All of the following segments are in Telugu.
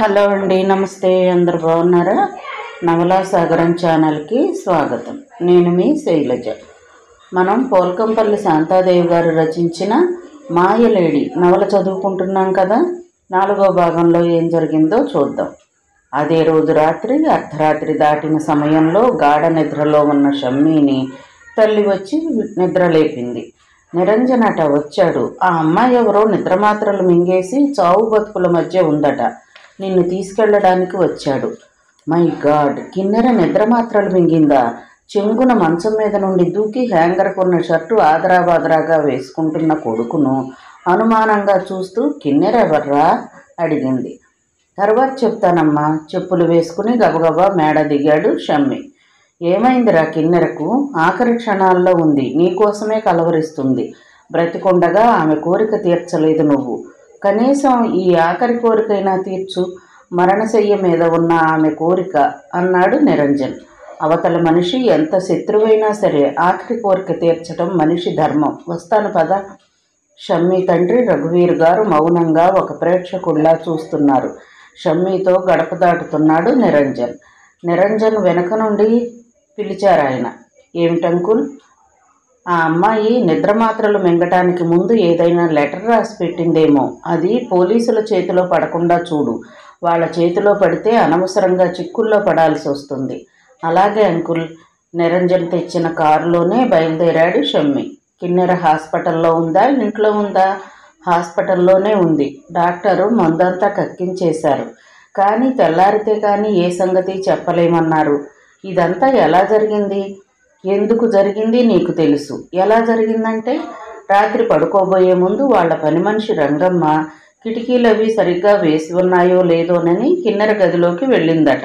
హలో అండి, నమస్తే. అందరు బాగున్నారా? నవలా సాగరం ఛానల్కి స్వాగతం. నేను మీ శైలజ. మనం పోల్కంపల్లి శాంతాదేవి గారు రచించిన మాయలేడి నవల చదువుకుంటున్నాం కదా. 4వ భాగంలో ఏం జరిగిందో చూద్దాం. అదే రోజు రాత్రి అర్ధరాత్రి దాటిన సమయంలో గాఢ నిద్రలో ఉన్న షమ్మీని తల్లి వచ్చి నిద్రలేపింది. నిరంజనట వచ్చాడు. ఆ అమ్మాయి ఎవరో నిద్రమాత్రలు మింగేసి చావు బతుకుల మధ్య ఉందట. నిన్ను తీసుకెళ్లడానికి వచ్చాడు. మై గాడ్, కిన్నెర నిద్రమాత్రలు మింగిందా? చెంగున మంచం మీద నుండి దూకి హ్యాంగర్కున్న షర్టు ఆదరాబాదరాగా వేసుకుంటున్న కొడుకును అనుమానంగా చూస్తూ కిన్నెర ఎవర్రా అడిగింది. తర్వాత చెప్తానమ్మా. చెప్పులు వేసుకుని గబగబా మేడ దిగాడు షమ్మి. ఏమైందిరా కిన్నెరకు? ఆఖరి క్షణాల్లో ఉంది. నీకోసమే కలవరిస్తుంది. బ్రతికొండగా ఆమె కోరిక తీర్చలేదు నువ్వు. కనీసం ఈ ఆఖరి కోరికైనా తీర్చు. మరణశయ్య మీద ఉన్న ఆమె కోరిక అన్నాడు నిరంజన్. అవతల మనిషి ఎంత శత్రువైనా సరే ఆఖరి కోరిక తీర్చడం మనిషి ధర్మం. వస్తాను పద. షమ్మీ తండ్రి రఘువీర్ గారు మౌనంగా ఒక ప్రేక్షకుల్లా చూస్తున్నారు. షమ్మీతో గడప దాటుతున్నాడు నిరంజన్. నిరంజన్ వెనక నుండి పిలిచారాయన. ఏమిటంకుల్? ఆ అమ్మాయి నిద్రమాత్రలు మింగటానికి ముందు ఏదైనా లెటర్ రాసి పెట్టిందేమో. అది పోలీసుల చేతిలో పడకుండా చూడు. వాళ్ళ చేతిలో పడితే అనవసరంగా చిక్కుల్లో పడాల్సి వస్తుంది. అలాగే అంకుల్. నిరంజన్ తెచ్చిన కారులోనే బయలుదేరాడు షమ్మి. కిన్నెర హాస్పిటల్లో ఉందా, ఇంట్లో ఉందా? హాస్పిటల్లోనే ఉంది. డాక్టరు మందంతా కక్కించేశారు. కానీ తెల్లారితే కానీ ఏ సంగతి చెప్పలేమన్నారు. ఇదంతా ఎలా జరిగింది? ఎందుకు జరిగింది నీకు తెలుసు. ఎలా జరిగిందంటే, రాత్రి పడుకోబోయే ముందు వాళ్ళ పని మనిషి రంగమ్మ కిటికీలవి సరిగ్గా వేసి ఉన్నాయో లేదోనని కిన్నెర గదిలోకి వెళ్ళిందట.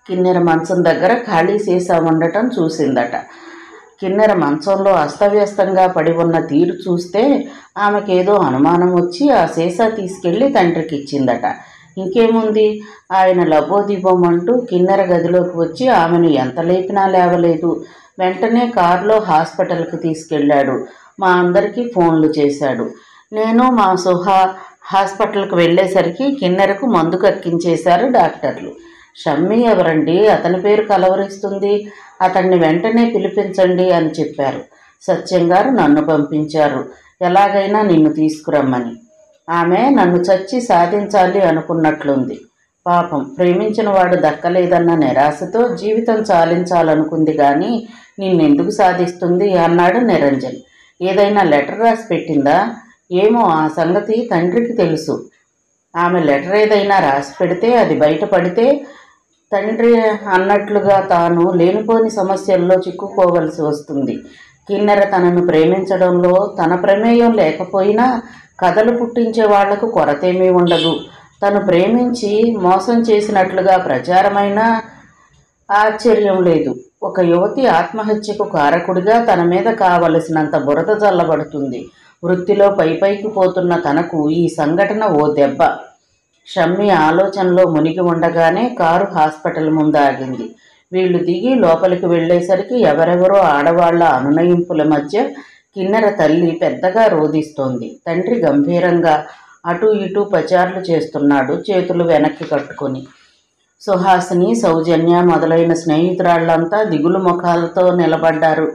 కిన్నెర మంచం దగ్గర ఖాళీ సీసా ఉండటం చూసిందట. కిన్నెర మంచంలో అస్తవ్యస్తంగా పడి ఉన్న తీరు చూస్తే ఆమెకేదో అనుమానం వచ్చి ఆ సీసా తీసుకెళ్లి తండ్రికి ఇచ్చిందట. ఇంకేముంది, ఆయన లబోదిబోమంటూ కిన్నెర గదిలోకి వచ్చి ఆమెను ఎంత లేపినా లేవలేదు. వెంటనే కారులో హాస్పిటల్కి తీసుకెళ్ళాడు. మా అందరికీ ఫోన్లు చేశాడు. నేను మా సుహా హాస్పిటల్కి వెళ్ళేసరికి కిన్నెరకు మందు కక్కించేశారు డాక్టర్లు. షమ్మీ ఎవరండి? అతని పేరు కలవరిస్తుంది. అతన్ని వెంటనే పిలిపించండి అని చెప్పారు. సత్యం గారు నన్ను పంపించారు, ఎలాగైనా నిన్ను తీసుకురమ్మని. ఆమె నన్ను చచ్చి సాధించాలి అనుకున్నట్లుంది. పాపం, ప్రేమించిన వాడు దక్కలేదన్న నిరాశతో జీవితం చాలించాలనుకుంది. కానీ నిన్నెందుకు సాధిస్తుంది అన్నాడు నిరంజన్. ఏదైనా లెటర్ రాసి పెట్టిందా? ఏమో, ఆ సంగతి తండ్రికి తెలుసు. ఆమె లెటర్ ఏదైనా రాసి పెడితే అది బయటపడితే తండ్రి అన్నట్లుగా తాను లేనిపోని సమస్యల్లో చిక్కుకోవలసి వస్తుంది. కిన్నెర తనను ప్రేమించడంలో తన ప్రమేయం లేకపోయినా కథలు పుట్టించే వాళ్లకు కొరతేమీ ఉండదు. తను ప్రేమించి మోసం చేసినట్లుగా ప్రచారమైనా ఆశ్చర్యం లేదు. ఒక యువతి ఆత్మహత్యకు కారకుడిగా తన మీద కావలసినంత బురద చల్లబడుతుంది. వృత్తిలో పైపైకి పోతున్న తనకు ఈ సంఘటన ఓ దెబ్బ. షమ్మి ఆలోచనలో మునిగి ఉండగానే కారు హాస్పిటల్ ముందు ఆగింది. వీళ్లు దిగి లోపలికి వెళ్లేసరికి ఎవరెవరో ఆడవాళ్ల అనునయింపుల మధ్య కిన్నెర తల్లి పెద్దగా రోదిస్తోంది. తండ్రి గంభీరంగా అటూ ఇటూ పచార్లు చేస్తున్నాడు, చేతులు వెనక్కి కట్టుకొని. సుహాసిని, సౌజన్య మొదలైన స్నేహితురాళ్లంతా దిగులు ముఖాలతో నిలబడ్డారు.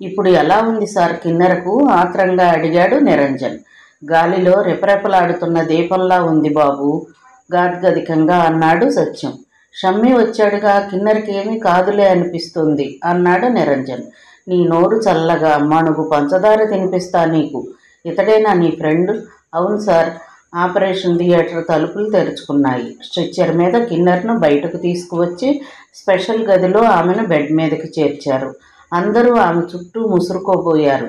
ఇప్పుడు ఎలా ఉంది సార్ కిన్నెరకు? ఆత్రంగా అడిగాడు నిరంజన్. గాలిలో రెపరెపలాడుతున్న దీపంలా ఉంది బాబు, గాద్గదికంగా అన్నాడు సత్యం. షమ్మి వచ్చాడుగా, కిన్నెరకి ఏమీ కాదులే అనిపిస్తుంది అన్నాడు నిరంజన్. నీ నోరు చల్లగా, మణుగు పంచదార తినిపిస్తా నీకు. ఇతడేనా నీ ఫ్రెండ్? అవును సార్. ఆపరేషన్ థియేటర్ తలుపులు తెరుచుకున్నాయి. స్ట్రెచ్చర్ మీద కిన్నెర్ను బయటకు తీసుకువచ్చి స్పెషల్ గదిలో ఆమెను బెడ్ మీదకి చేర్చారు. అందరూ ఆమె చుట్టూ ముసురుకోబోయారు.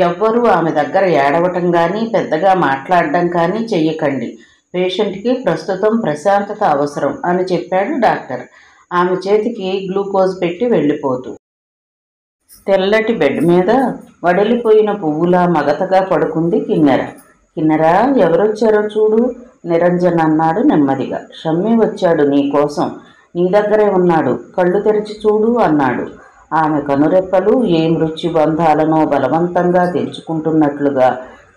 ఎవ్వరూ ఆమె దగ్గర ఏడవటం కానీ పెద్దగా మాట్లాడడం కానీ చెయ్యకండి. పేషెంట్కి ప్రస్తుతం ప్రశాంతత అవసరం అని చెప్పాడు డాక్టర్, ఆమె చేతికి గ్లూకోజ్ పెట్టి వెళ్ళిపోతూ. తెల్లటి బెడ్ మీద వడిలిపోయిన పువ్వులా మగతగా పడుకుంది కిన్నెర. కిన్నెర, ఎవరొచ్చారో చూడు, నిరంజన్ అన్నాడు నెమ్మదిగా. షమ్మి వచ్చాడు నీ కోసం, నీ దగ్గరే ఉన్నాడు, కళ్ళు తెరిచి చూడు అన్నాడు. ఆమె కనురెప్పలు ఏ మృత్యు బంధాలనో బలవంతంగా తెరుచుకుంటున్నట్లుగా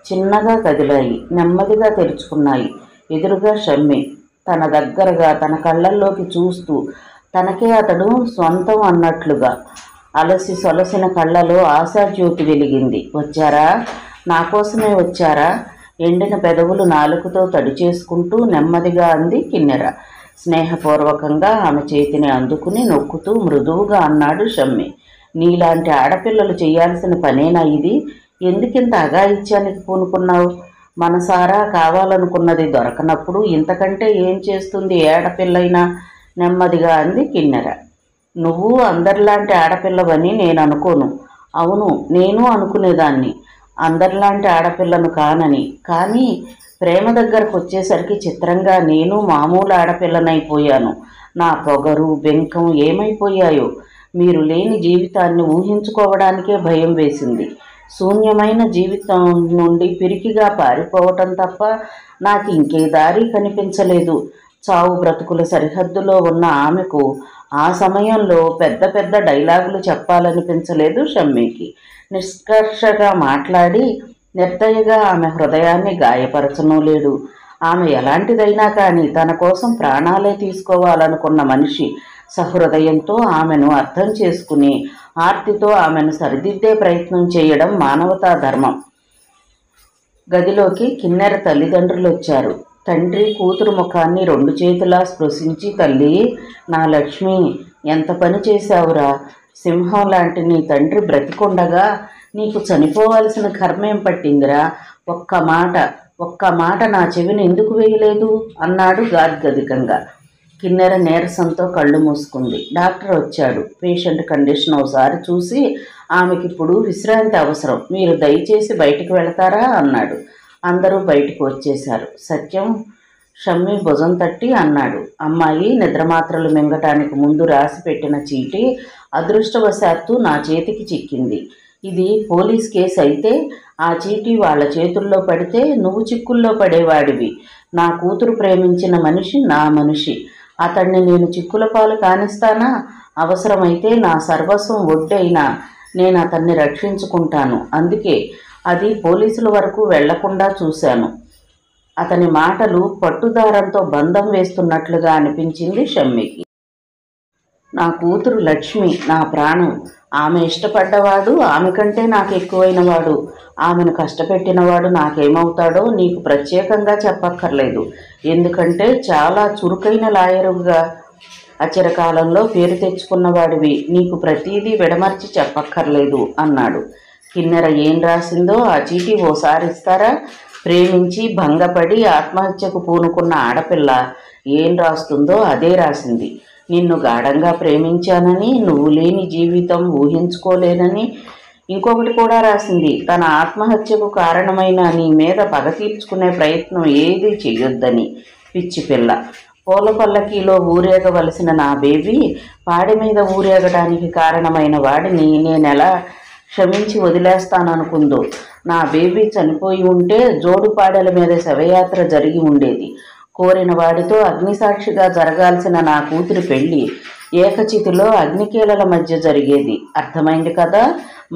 చిన్నగా కదిలాయి. నెమ్మదిగా తెరుచుకున్నాయి. ఎదురుగా షమ్మి. తన దగ్గరగా తన కళ్ళల్లోకి చూస్తూ తనకే అతడు స్వంతం అన్నట్లుగా అలసి సొలసిన కళ్ళలో ఆశాజ్యోతి వెలిగింది. వచ్చారా? నా కోసమే వచ్చారా? ఎండిన పెదవులు నాలుకతో తడి చేసుకుంటూ నెమ్మదిగా అంది కిన్నెర. స్నేహపూర్వకంగా ఆమె చేతిని అందుకుని నొక్కుతూ మృదువుగా అన్నాడు షమ్మి. నీలాంటి ఆడపిల్లలు చేయాల్సిన పనేనా ఇది? ఎందుకింత అఘాయిత్యానికి పూనుకున్నావు? మనసారా కావాలనుకున్నది దొరకనప్పుడు ఇంతకంటే ఏం చేస్తుంది ఏ ఆడపిల్లైనా? నెమ్మదిగా అంది కిన్నెర. నువ్వు అందరిలాంటి ఆడపిల్లవని నేను అనుకోను. అవును, నేను అనుకునేదాన్ని అందరిలాంటి ఆడపిల్లను కానని. కానీ ప్రేమ దగ్గరకు వచ్చేసరికి చిత్రంగా నేను మామూలు ఆడపిల్లనైపోయాను. నా పొగరు బెంకం ఏమైపోయాయో. మీరు లేని జీవితాన్ని ఊహించుకోవడానికే భయం వేసింది. శూన్యమైన జీవితం నుండి పిరికిగా పారిపోవటం తప్ప నాకు ఇంకే దారి కనిపించలేదు. చావు బ్రతుకుల సరిహద్దులో ఉన్న ఆమెకు ఆ సమయంలో పెద్ద పెద్ద డైలాగులు చెప్పాలనిపించలేదు షమ్మికి. నిష్కర్షగా మాట్లాడి నిర్దయగా ఆమె హృదయాన్ని గాయపరచనూ లేడు. ఆమె ఎలాంటిదైనా కానీ తన కోసం ప్రాణాలే తీసుకోవాలనుకున్న మనిషి. సహృదయంతో ఆమెను అర్థం చేసుకుని ఆర్తితో ఆమెను సరిదిద్దే ప్రయత్నం చేయడం మానవతా ధర్మం. గదిలోకి కిన్నెర తల్లిదండ్రులు వచ్చారు. తండ్రి కూతురు ముఖాన్ని రెండు చేతులా స్పృశించి, తల్లి, నా లక్ష్మి, ఎంత పని చేశావురా? సింహం లాంటి నీ తండ్రి బ్రతికొండగా నీకు చనిపోవాల్సిన కర్మేం పట్టిందిరా? ఒక్క మాట నా చెవిని ఎందుకు వేయలేదు అన్నాడు గాద్గదికంగా. కిన్నెర నీరసంతో కళ్ళు మూసుకుంది. డాక్టర్ వచ్చాడు. పేషెంట్ కండిషన్ ఒకసారి చూసి ఆమెకిప్పుడు విశ్రాంతి అవసరం, మీరు దయచేసి బయటికి వెళతారా అన్నాడు. అందరూ బయటికి వచ్చేశారు. సత్యం షమ్మి భుజం తట్టి అన్నాడు, అమ్మాయి నిద్రమాత్రలు మింగటానికి ముందు రాసి పెట్టిన చీటీ అదృష్టవశాత్తు నా చేతికి చిక్కింది. ఇది పోలీస్ కేసు అయితే ఆ చీటీ వాళ్ళ చేతుల్లో పడితే నువ్వు చిక్కుల్లో పడేవాడివి. నా కూతురు ప్రేమించిన మనిషి నా మనిషి. అతన్ని నేను చిక్కుల పాలు కానిస్తానా? అవసరమైతే నా సర్వస్వం ఒడ్డైనా నేను అతన్ని రక్షించుకుంటాను. అందుకే అది పోలీసుల వరకు వెళ్లకుండా చూశాను. అతని మాటలు పట్టుదారంతో బంధం వేస్తున్నట్లుగా అనిపించింది షమ్మికి. నా కూతురు లక్ష్మి నా ప్రాణం. ఆమె ఇష్టపడ్డవాడు ఆమె కంటే నాకు ఎక్కువైనవాడు. ఆమెను కష్టపెట్టినవాడు నాకేమవుతాడో నీకు ప్రత్యేకంగా చెప్పక్కర్లేదు. ఎందుకంటే చాలా చురుకైన లాయరుగా అచిరకాలంలో పేరు తెచ్చుకున్నవాడివి. నీకు ప్రతీదీ విడమర్చి చెప్పక్కర్లేదు అన్నాడు. కిన్నెర ఏం రాసిందో ఆ చీటీ ఓసారి ఇస్తారా? ప్రేమించి భంగపడి ఆత్మహత్యకు పూనుకున్న ఆడపిల్ల ఏం రాస్తుందో అదే రాసింది. నిన్ను గాఢంగా ప్రేమించానని, నువ్వు లేని జీవితం ఊహించుకోలేనని. ఇంకొకటి కూడా రాసింది, తన ఆత్మహత్యకు కారణమైన నీ మీద పగ తీర్చుకునే ప్రయత్నం ఏదీ చెయ్యొద్దని. పిచ్చి పిల్ల. పూల పల్లకీలో ఊరేగవలసిన నా బేబీ పాడి మీద ఊరేగడానికి కారణమైన వాడిని నేనెలా క్షమించి వదిలేస్తాననుకుందో. నా బేబీ చనిపోయి ఉంటే జోడు పాడెల మీద శవయాత్ర జరిగి ఉండేది. కోరిన వాడితో అగ్నిసాక్షిగా జరగాల్సిన నా కూతురి పెళ్లి ఏకచితిలో అగ్నికీలల మధ్య జరిగేది. అర్థమైంది కదా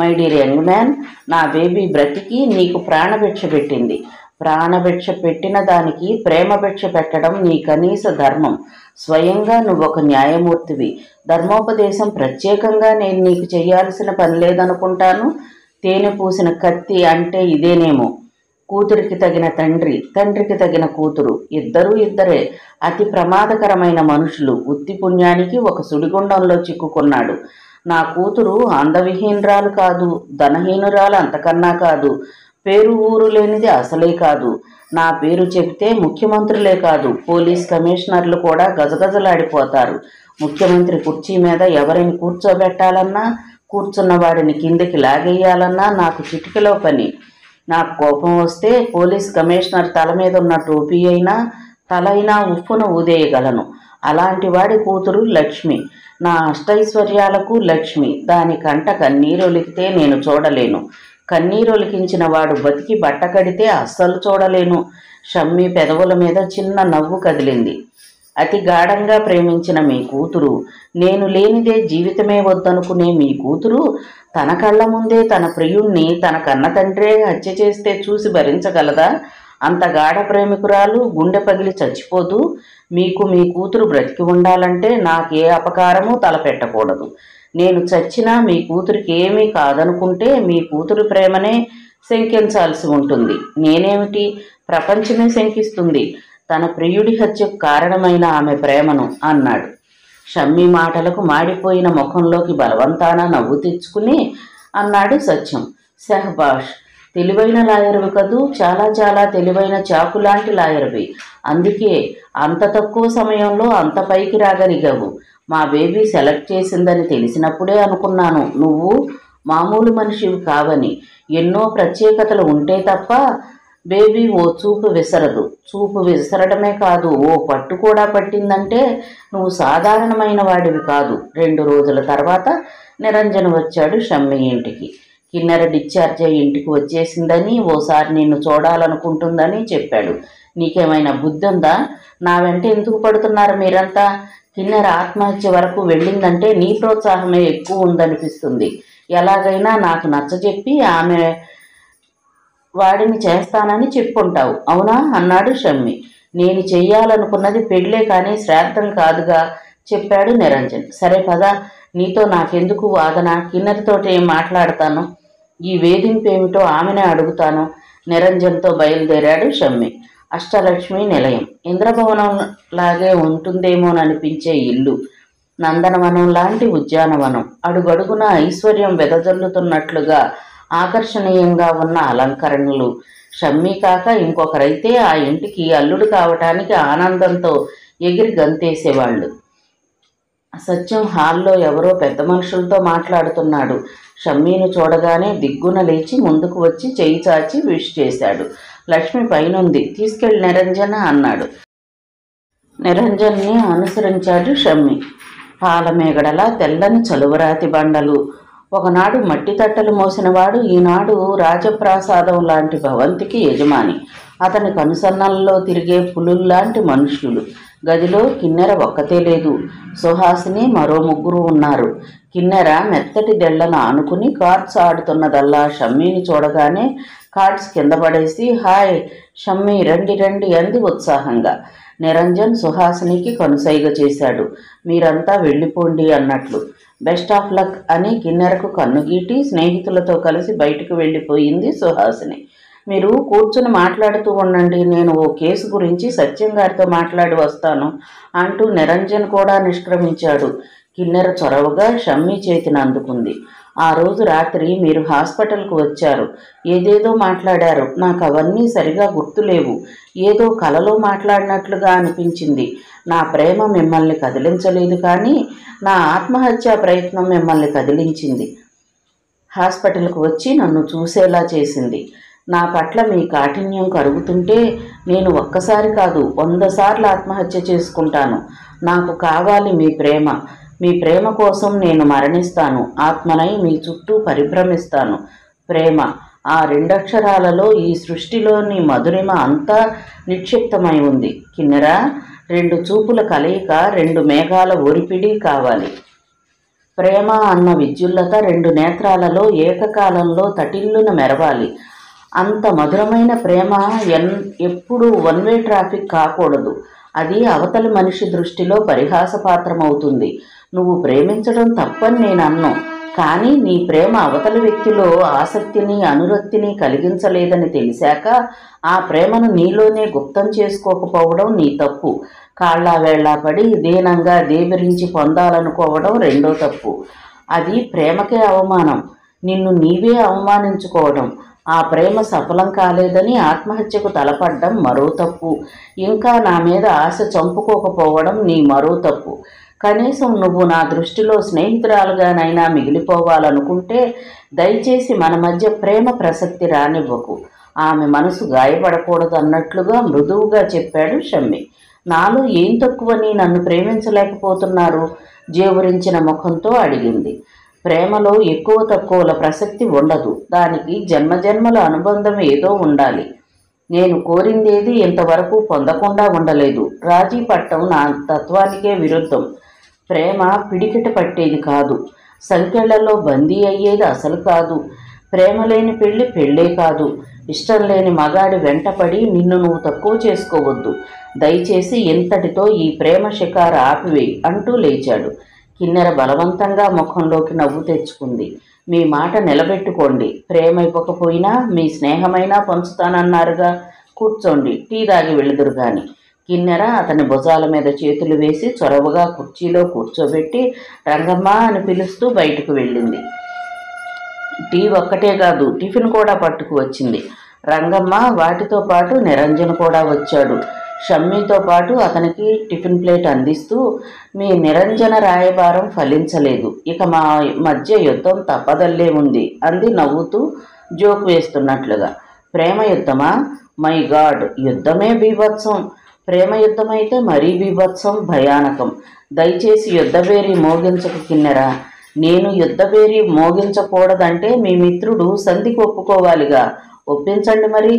మై డియర్ యంగ్ మ్యాన్? నా బేబీ బ్రతికి నీకు ప్రాణభిక్ష పెట్టింది. ప్రాణభిక్ష పెట్టిన దానికి ప్రేమభిక్ష పెట్టడం నీ కనీస ధర్మం. స్వయంగా నువ్వొక న్యాయమూర్తివి. ధర్మోపదేశం ప్రత్యేకంగా నేను నీకు చేయాల్సిన పని లేదనుకుంటాను. తేనె పూసిన కత్తి అంటే ఇదేనేమో. కూతురికి తగిన తండ్రి, తండ్రికి తగిన కూతురు, ఇద్దరూ ఇద్దరే. అతి ప్రమాదకరమైన మనుషులు. ఉత్తి పుణ్యానికి ఒక సుడిగుండంలో చిక్కుకున్నాడు. నా కూతురు అందవిహీనరాలు కాదు, ధనహీనురాలు అంతకన్నా కాదు, పేరు ఊరు లేనిది అసలే కాదు. నా పేరు చెబితే ముఖ్యమంత్రులే కాదు, పోలీస్ కమిషనర్లు కూడా గజగజలాడిపోతారు. ముఖ్యమంత్రి కుర్చీ మీద ఎవరిని కూర్చోబెట్టాలన్నా, కూర్చున్న వాడిని కిందకి లాగేయాలన్నా నాకు చిటికలో పని. నాకు కోపం వస్తే పోలీస్ కమిషనర్ తల మీద ఉన్న టోపీ అయినా తలైనా ఉప్పును ఊదేయగలను. అలాంటి వాడి కూతురు లక్ష్మి. నా అష్టైశ్వర్యాలకు లక్ష్మి. దాని కంట కన్నీరొలికితే నేను చూడలేను. కన్నీరొలికించిన వాడు బతికి బట్ట కడితే అస్సలు చూడలేను. షమ్మి పెదవుల మీద చిన్న నవ్వు కదిలింది. అతి గాఢంగా ప్రేమించిన మీ కూతురు, నేను లేనిదే జీవితమే వద్దనుకునే మీ కూతురు తన కళ్ళ ముందే తన ప్రియుణ్ణి తన కన్న తండ్రే హత్య చేస్తే చూసి భరించగలదా? అంత గాఢ ప్రేమికురాలు గుండె పగిలి చచ్చిపోతూ మీకు మీ కూతురు బ్రతికి ఉండాలంటే నాకే అపకారమూ తలపెట్టకూడదు. నేను చచ్చినా మీ కూతురికి ఏమీ కాదనుకుంటే మీ కూతురు ప్రేమనే శంకించాల్సి ఉంటుంది. నేనేమిటి, ప్రపంచమే శంకిస్తుంది తన ప్రియుడి హత్యకు కారణమైన ఆమె ప్రేమను అన్నాడు. షమ్మీ మాటలకు మాడిపోయిన ముఖంలోకి బలవంతాన నవ్వు తెచ్చుకుని అన్నాడు సత్యం. శహబాష్, తెలివైన లాయర్వి కదూ, చాలా చాలా తెలివైన చాకులాంటి లాయర్వి. అందుకే అంత తక్కువ సమయంలో అంత పైకి రాగలిగావు. మా బేబీ సెలెక్ట్ చేసిందని తెలిసినప్పుడే అనుకున్నాను నువ్వు మామూలు మనిషివి కావని. ఎన్నో ప్రత్యేకతలు ఉంటే తప్ప బేబీ ఓ చూపు విసరదు. చూపు విసరడమే కాదు, ఓ పట్టు కూడా పట్టిందంటే నువ్వు సాధారణమైన వాడివి కాదు. 2 రోజుల తర్వాత నిరంజన్ వచ్చాడు షమ్మీ ఇంటికి. కిన్నెర డిశ్చార్జ్ అయ్యి ఇంటికి వచ్చేసిందని, ఓసారి నిన్ను చూడాలనుకుంటుందని చెప్పాడు. నీకేమైనా బుద్ధి ఉందా? నా వెంట ఎందుకు పడుతున్నారు మీరంతా? కిన్నెర ఆత్మహత్య వరకు వెళ్ళిందంటే నీ ప్రోత్సాహమే ఎక్కువ ఉందనిపిస్తుంది. ఎలాగైనా నాకు నచ్చజెప్పి ఆమె వాడిని చేస్తానని చెప్పుంటావు, అవునా అన్నాడు షమ్మీ. నేను చెయ్యాలనుకున్నది పెళ్ళే కానీ శ్రాద్ధం కాదుగా చెప్పాడు నిరంజన్. సరే పద, నీతో నాకెందుకు వాదన, కిన్నెరతోటి ఏం మాట్లాడతాను, ఈ వేధింపు ఏమిటో ఆమెనే అడుగుతాను. నిరంజన్తో బయలుదేరాడు షమ్మీ. అష్టలక్ష్మి నిలయం ఇంద్రభవనం లాగే ఉంటుందేమోననిపించే ఇల్లు, నందనవనం లాంటి ఉద్యానవనం, అడుగడుగున ఐశ్వర్యం వెదజల్లుతున్నట్లుగా ఆకర్షణీయంగా ఉన్న అలంకరణలు. షమ్మీ కాక ఇంకొకరైతే ఆ ఇంటికి అల్లుడు కావటానికి ఆనందంతో ఎగిరి గంతేసేవాళ్ళు. సత్యం హాల్లో ఎవరో పెద్ద మనుషులతో మాట్లాడుతున్నాడు. షమ్మీని చూడగానే దిగ్గున లేచి ముందుకు వచ్చి చెయ్యి చాచి విష్ చేశాడు. లక్ష్మి పైనుంది, తీసుకెళ్ళి నిరంజన అన్నాడు. నిరంజన్ని అనుసరించాడు షమ్మీ. పాలమేగడలా తెల్లని చలువరాతి బండలు. ఒకనాడు మట్టి తట్టలు మోసినవాడు ఈనాడు రాజప్రాసాదం లాంటి భవంతికి యజమాని. అతని కనుసన్నల్లో తిరిగే పులుల్లాంటి మనుషులు. గదిలో కిన్నెర ఒక్కతే లేదు, సుహాసిని మరో 3 ఉన్నారు. కిన్నెర మెత్తటి దెళ్లను ఆనుకుని కార్డ్స్ ఆడుతున్నదల్లా షమ్మీని చూడగానే కార్డ్స్ కింద పడేసి హాయ్ షమ్మీ రండి రండి అంది ఉత్సాహంగా. నిరంజన్ సుహాసినికి కనుసైగ చేశాడు, మీరంతా వెళ్ళిపోండి అన్నట్లు. బెస్ట్ ఆఫ్ లక్ అని కిన్నెరకు కన్నుగీటి స్నేహితులతో కలిసి బయటకు వెళ్ళిపోయింది సుహాసిని. మీరు కూర్చుని మాట్లాడుతూ ఉండండి, నేను ఓ కేసు గురించి సత్యం గారితో మాట్లాడి వస్తాను అంటూ నిరంజన్ కూడా నిష్క్రమించాడు. కిన్నెర చొరవగా షమ్మీ చేతిని అందుకుంది. ఆ రోజు రాత్రి మీరు హాస్పిటల్కు వచ్చారు, ఏదేదో మాట్లాడారు, నాకు అవన్నీ సరిగా గుర్తులేవు. ఏదో కలలో మాట్లాడినట్లుగా అనిపించింది. నా ప్రేమ మిమ్మల్ని కదిలించలేదు కానీ నా ఆత్మహత్యా ప్రయత్నం మిమ్మల్ని కదిలించింది. హాస్పిటల్కు వచ్చి నన్ను చూసేలా చేసింది. నా పట్ల మీ కాఠిన్యం కరుగుతుంటే నేను ఒక్కసారి కాదు 100 సార్లు ఆత్మహత్య చేసుకుంటాను. నాకు కావాలి మీ ప్రేమ. మీ ప్రేమ కోసం నేను మరణిస్తాను. ఆత్మనై మీ చుట్టూ పరిభ్రమిస్తాను. ప్రేమ, ఆ 2 అక్షరాలలో ఈ సృష్టిలోని మధురిమ అంతా నిక్షిప్తమై ఉంది. కిన్నెరా, 2 చూపుల కలయిక, 2 మేఘాల ఒరిపిడి కావాలి. ప్రేమ అన్న విద్యుల్లత 2 నేత్రాలలో ఏకకాలంలో తటిల్లున మెరవాలి. అంత మధురమైన ప్రేమ ఎప్పుడు 1 వే ట్రాఫిక్ కాకూడదు. అది అవతలి మనిషి దృష్టిలో పరిహాసపాత్రమవుతుంది. నువ్వు ప్రేమించడం తప్పని నేను అన్ను, కానీ నీ ప్రేమ అవతలి వ్యక్తిలో ఆసక్తిని అనురక్తిని కలిగించలేదని తెలిసాక ఆ ప్రేమను నీలోనే గుప్తం చేసుకోకపోవడం నీ తప్పు. కాళ్ళా వేళ్లా పడి దీనంగా దేవిరించి పొందాలనుకోవడం 2వ తప్పు. అది ప్రేమకే అవమానం. నిన్ను నీవే అవమానించుకోవడం. ఆ ప్రేమ సఫలం కాలేదని ఆత్మహత్యకు తలపడ్డం మరో తప్పు. ఇంకా నా మీద ఆశ చంపుకోకపోవడం నీ మరో తప్పు. కనీసం నువ్వు నా దృష్టిలో స్నేహితురాలుగానైనా మిగిలిపోవాలనుకుంటే దయచేసి మన మధ్య ప్రేమ ప్రసక్తి రానివ్వకు. ఆమె మనసు గాయపడకూడదు అన్నట్లుగా మృదువుగా చెప్పాడు షమ్మీ. నాలో ఏం తక్కువని నన్ను ప్రేమించలేకపోతున్నారు? జేవురించిన ముఖంతో అడిగింది. ప్రేమలో ఎక్కువ తక్కువల ప్రసక్తి ఉండదు. దానికి జన్మజన్మల అనుబంధం ఏదో ఉండాలి. నేను కోరిందేది ఇంతవరకు పొందకుండా ఉండలేదు. రాజీ పట్టం నా తత్వానికే విరుద్ధం. ప్రేమ పిడికిట పట్టేది కాదు, సంఖ్యలలో బందీ అయ్యేది అసలు కాదు. ప్రేమ లేని పెళ్ళి పెళ్ళే కాదు. ఇష్టం లేని మగాడి వెంటపడి నిన్ను నువ్వు తక్కువ చేసుకోవద్దు. దయచేసి ఇంతటితో ఈ ప్రేమ షికారు ఆపివేయి అంటూ లేచాడు. కిన్నెర బలవంతంగా ముఖంలోకి నవ్వు తెచ్చుకుంది. మీ మాట నిలబెట్టుకోండి. ప్రేమ ఇవ్వకపోయినా మీ స్నేహమైనా పంచుతానన్నారుగా. కూర్చోండి, టీ తాగి వెళుదురు గాని. కిన్నెర అతని భుజాల మీద చేతులు వేసి చొరవగా కుర్చీలో కూర్చోబెట్టి రంగమ్మ అని పిలుస్తూ బయటకు వెళ్ళింది. టీ ఒక్కటే కాదు, టిఫిన్ కూడా పట్టుకు వచ్చింది. రంగమ్మ వాటితో పాటు నిరంజన్ కూడా వచ్చాడు. షమ్మీతో పాటు అతనికి టిఫిన్ ప్లేట్ అందిస్తూ, మీ నిరంజన రాయబారం ఫలించలేదు, ఇక మా మధ్య యుద్ధం తప్పదల్లే ఉంది అంది నవ్వుతూ జోక్ వేస్తున్నట్లుగా. ప్రేమ యుద్ధమా? మై గాడ్, యుద్ధమే బీభత్సం. ప్రేమ యుద్ధమైతే మరీ బీభత్సం, భయానకం. దయచేసి యుద్ధబేరీ మోగించకు కిన్నెరా. నేను యుద్ధబేరీ మోగించకూడదంటే మీ మిత్రుడు సంధికి ఒప్పుకోవాలిగా. ఒప్పించండి మరి.